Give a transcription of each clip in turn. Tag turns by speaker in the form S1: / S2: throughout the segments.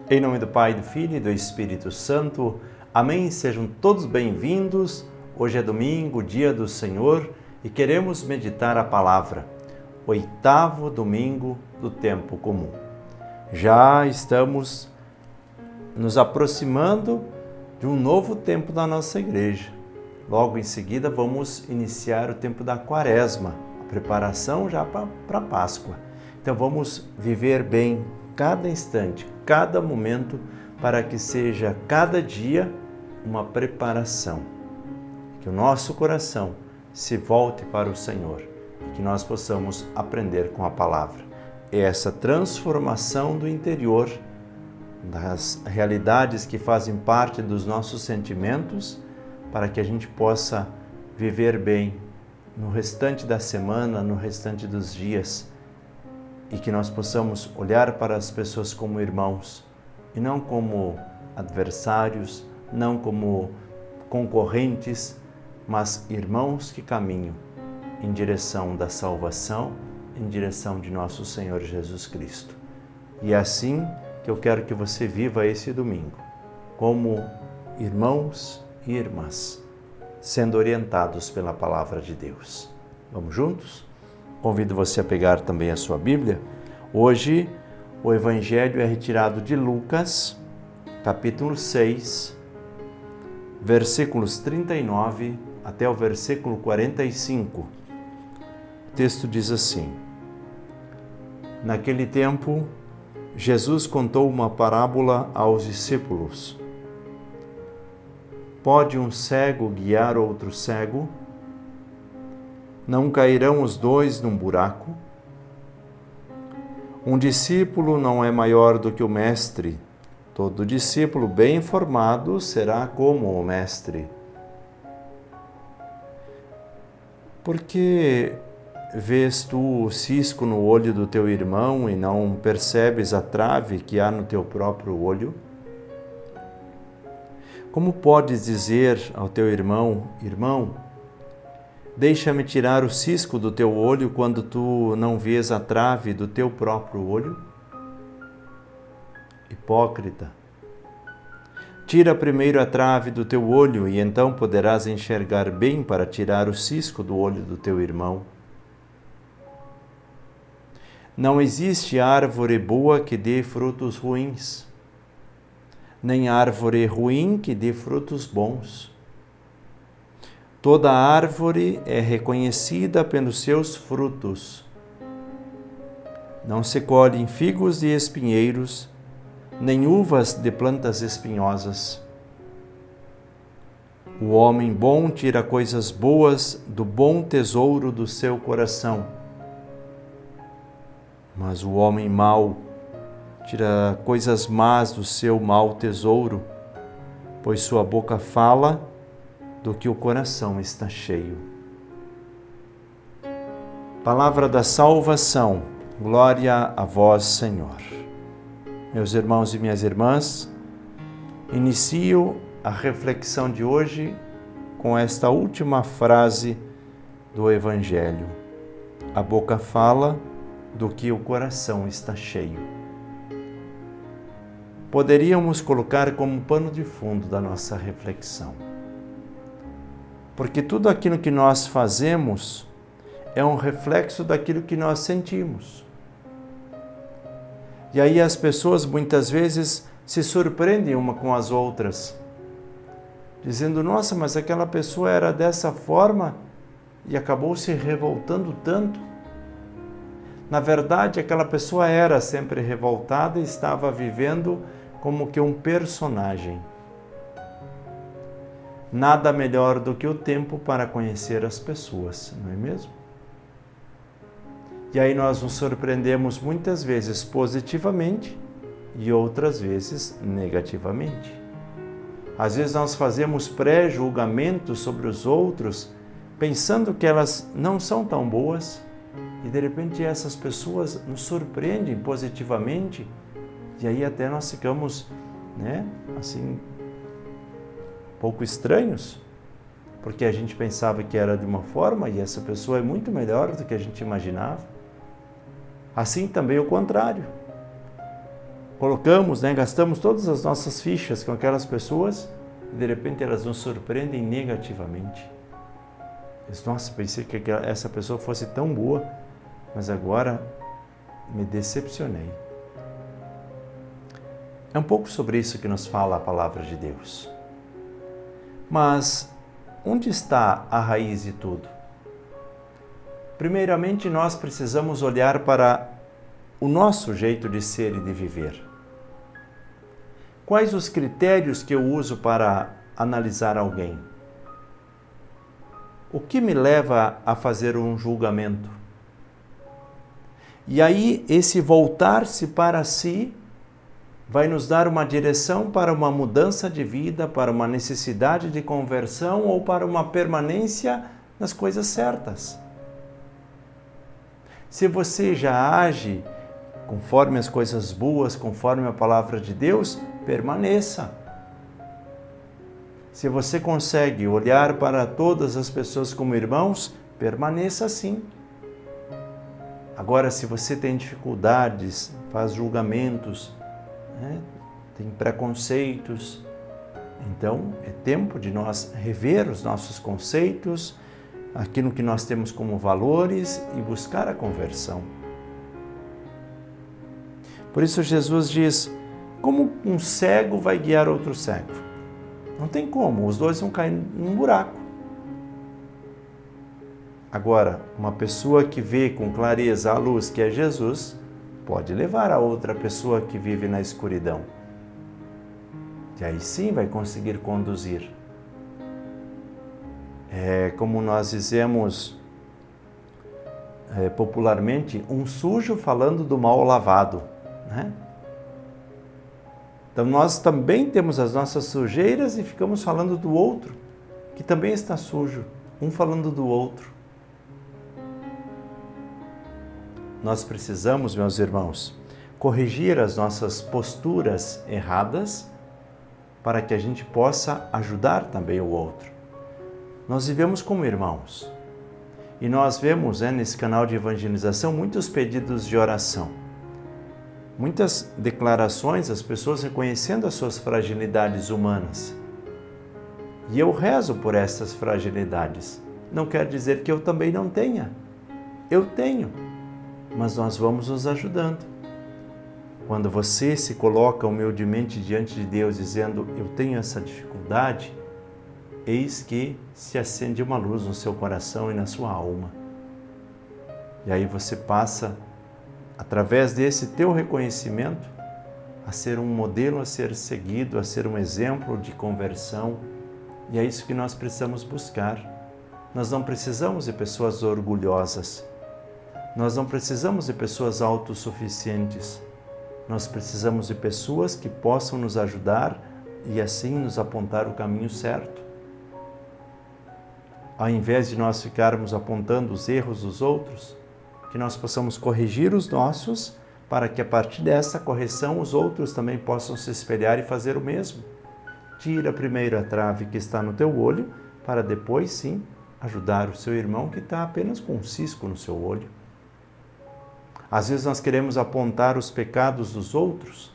S1: Em nome do Pai, do Filho e do Espírito Santo. Amém. Sejam todos bem-vindos. Hoje é domingo, dia do Senhor, e queremos meditar a palavra. 8º domingo do tempo comum. Já estamos nos aproximando de um novo tempo da nossa igreja. Logo em seguida vamos iniciar o tempo da Quaresma, a preparação já para a Páscoa. Então vamos viver bem cada instante, cada momento, para que seja cada dia uma preparação. Que o nosso coração se volte para o Senhor e que nós possamos aprender com a palavra. Essa transformação do interior, das realidades que fazem parte dos nossos sentimentos, para que a gente possa viver bem no restante da semana, no restante dos dias, e que nós possamos olhar para as pessoas como irmãos e não como adversários, não como concorrentes, mas irmãos que caminham em direção da salvação, em direção de nosso Senhor Jesus Cristo. E é assim que eu quero que você viva esse domingo, como irmãos e irmãs, sendo orientados pela palavra de Deus. Vamos juntos? Convido você a pegar também a sua Bíblia. Hoje o Evangelho é retirado de Lucas, capítulo 6, versículos 39 até o versículo 45. O texto diz assim: Naquele tempo, Jesus contou uma parábola aos discípulos. Pode um cego guiar outro cego? Não cairão os dois num buraco? Um discípulo não é maior do que o mestre. Todo discípulo bem informado será como o mestre. Por que vês tu o cisco no olho do teu irmão e não percebes a trave que há no teu próprio olho? Como podes dizer ao teu irmão: Irmão, deixa-me tirar o cisco do teu olho quando tu não vês a trave do teu próprio olho? Hipócrita, tira primeiro a trave do teu olho e então poderás enxergar bem para tirar o cisco do olho do teu irmão. Não existe árvore boa que dê frutos ruins, nem árvore ruim que dê frutos bons. Toda árvore é reconhecida pelos seus frutos. Não se colhem figos de espinheiros, nem uvas de plantas espinhosas. O homem bom tira coisas boas do bom tesouro do seu coração, mas o homem mau tira coisas más do seu mau tesouro, pois sua boca fala do que o coração está cheio. Palavra da salvação. Glória a vós, Senhor. Meus irmãos e minhas irmãs, inicio a reflexão de hoje com esta última frase do Evangelho. A boca fala do que o coração está cheio. Poderíamos colocar como pano de fundo da nossa reflexão. Porque tudo aquilo que nós fazemos é um reflexo daquilo que nós sentimos. E aí as pessoas muitas vezes se surpreendem uma com as outras, dizendo: nossa, mas aquela pessoa era dessa forma e acabou se revoltando tanto. Na verdade, aquela pessoa era sempre revoltada e estava vivendo como que um personagem. Nada melhor do que o tempo para conhecer as pessoas, não é mesmo? E aí nós nos surpreendemos muitas vezes positivamente e outras vezes negativamente. Às vezes nós fazemos pré-julgamentos sobre os outros, pensando que elas não são tão boas, e de repente essas pessoas nos surpreendem positivamente, e aí até nós ficamos, assim, pouco estranhos, porque a gente pensava que era de uma forma e essa pessoa é muito melhor do que a gente imaginava. Assim também o contrário. colocamos, gastamos todas as nossas fichas com aquelas pessoas e de repente elas nos surpreendem negativamente. Nossa, pensei que essa pessoa fosse tão boa, mas agora me decepcionei. É um pouco sobre isso que nos fala a palavra de Deus. Mas onde está a raiz de tudo? Primeiramente, nós precisamos olhar para o nosso jeito de ser e de viver. Quais os critérios que eu uso para analisar alguém? O que me leva a fazer um julgamento? E aí, esse voltar-se para si vai nos dar uma direção para uma mudança de vida, para uma necessidade de conversão ou para uma permanência nas coisas certas. Se você já age conforme as coisas boas, conforme a palavra de Deus, permaneça. Se você consegue olhar para todas as pessoas como irmãos, permaneça assim. Agora, se você tem dificuldades, faz julgamentos, tem preconceitos, então é tempo de nós rever os nossos conceitos, aquilo que nós temos como valores e buscar a conversão. Por isso Jesus diz, como um cego vai guiar outro cego? Não tem como, os dois vão cair num buraco. Agora, uma pessoa que vê com clareza a luz que é Jesus, pode levar a outra pessoa que vive na escuridão. E aí sim vai conseguir conduzir. É como nós dizemos popularmente, um sujo falando do mal lavado, Então nós também temos as nossas sujeiras e ficamos falando do outro, que também está sujo, um falando do outro. Nós precisamos, meus irmãos, corrigir as nossas posturas erradas para que a gente possa ajudar também o outro. Nós vivemos como irmãos e nós vemos nesse canal de evangelização muitos pedidos de oração, muitas declarações, as pessoas reconhecendo as suas fragilidades humanas. E eu rezo por essas fragilidades. Não quer dizer que eu também não tenha. Eu tenho. Mas nós vamos nos ajudando. Quando você se coloca humildemente diante de Deus dizendo, eu tenho essa dificuldade, eis que se acende uma luz no seu coração e na sua alma. E aí você passa, através desse teu reconhecimento, a ser um modelo a ser seguido, a ser um exemplo de conversão. E é isso que nós precisamos buscar. Nós não precisamos de pessoas orgulhosas. Nós não precisamos de pessoas autossuficientes. Nós precisamos de pessoas que possam nos ajudar e assim nos apontar o caminho certo. Ao invés de nós ficarmos apontando os erros dos outros, que nós possamos corrigir os nossos, para que a partir dessa correção os outros também possam se espelhar e fazer o mesmo. Tira primeiro a trave que está no teu olho, para depois sim ajudar o seu irmão que está apenas com um cisco no seu olho. Às vezes nós queremos apontar os pecados dos outros,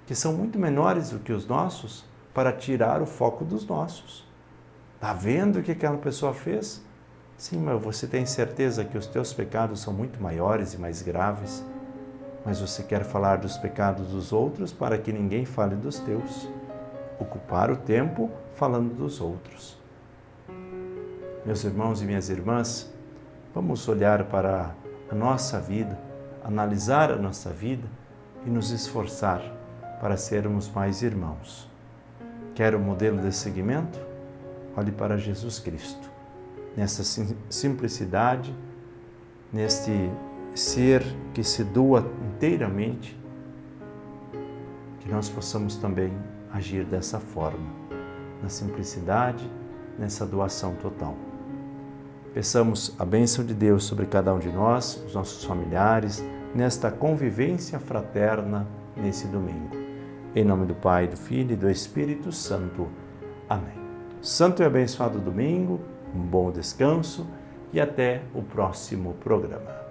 S1: que são muito menores do que os nossos, para tirar o foco dos nossos. Está vendo o que aquela pessoa fez? Sim, mas você tem certeza que os teus pecados são muito maiores e mais graves, mas você quer falar dos pecados dos outros para que ninguém fale dos teus. Ocupar o tempo falando dos outros. Meus irmãos e minhas irmãs, vamos olhar para a nossa vida, analisar a nossa vida e nos esforçar para sermos mais irmãos. Quer o modelo de seguimento? Olhe para Jesus Cristo. Nessa simplicidade, neste ser que se doa inteiramente, que nós possamos também agir dessa forma, na simplicidade, nessa doação total. Peçamos a bênção de Deus sobre cada um de nós, os nossos familiares, nesta convivência fraterna nesse domingo. Em nome do Pai, do Filho e do Espírito Santo. Amém. Santo e abençoado domingo, um bom descanso e até o próximo programa.